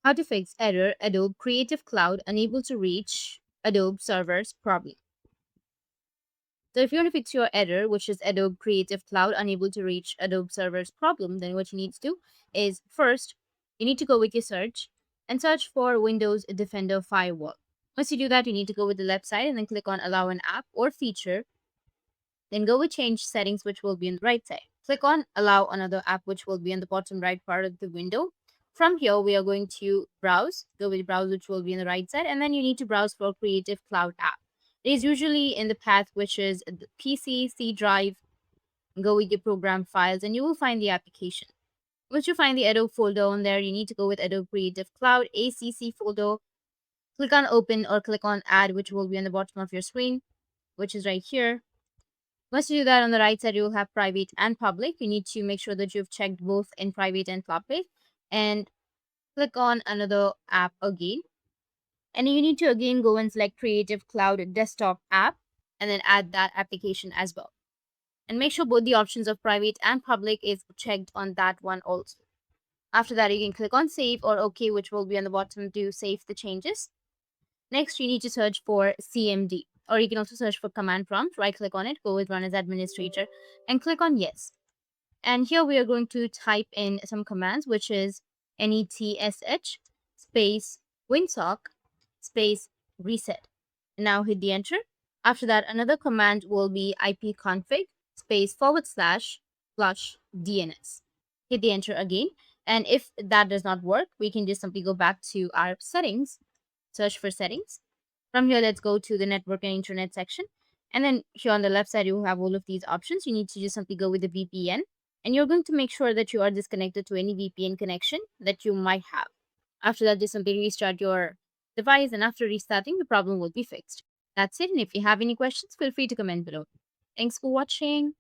How to fix error Adobe Creative Cloud unable to reach Adobe servers problem. So if you want to fix your error, which is Adobe Creative Cloud unable to reach Adobe servers problem, then what you need to do is first, you need to go with your search and search for Windows Defender Firewall. Once you do that, you need to go with the left side and then click on Allow an app or feature. Then go with Change Settings, which will be on the right side. Click on Allow another app, which will be on the bottom right part of the window. From here, we are going to browse. Go with browse, which will be on the right side. And then you need to browse for Creative Cloud app. It is usually in the path, which is the PC, C drive. Go with your program files, and you will find the application. Once you find the Adobe folder on there, you need to go with Adobe Creative Cloud, ACC folder. Click on Open or click on Add, which will be on the bottom of your screen, which is right here. Once you do that, on the right side, you will have private and public. You need to make sure that you've checked both in private and public. And click on another app again. And you need to again go and select Creative Cloud Desktop app and then add that application as well. And make sure both the options of private and public is checked on that one also. After that, you can click on Save or OK, which will be on the bottom to save the changes. Next, you need to search for CMD, or you can also search for command prompt. Right click on it, go with Run as Administrator, and click on Yes. And here we are going to type in some commands, which is netsh space winsock space reset. Now hit the enter. After that, another command will be ipconfig space / flush DNS. Hit the enter again. And if that does not work, we can just simply go back to our settings, search for settings. From here, let's go to the network and internet section. And then here on the left side, you have all of these options. You need to just simply go with the VPN. And you're going to make sure that you are disconnected to any VPN connection that you might have. After that, just simply restart your device. And after restarting, the problem will be fixed. That's it. And if you have any questions, feel free to comment below. Thanks for watching.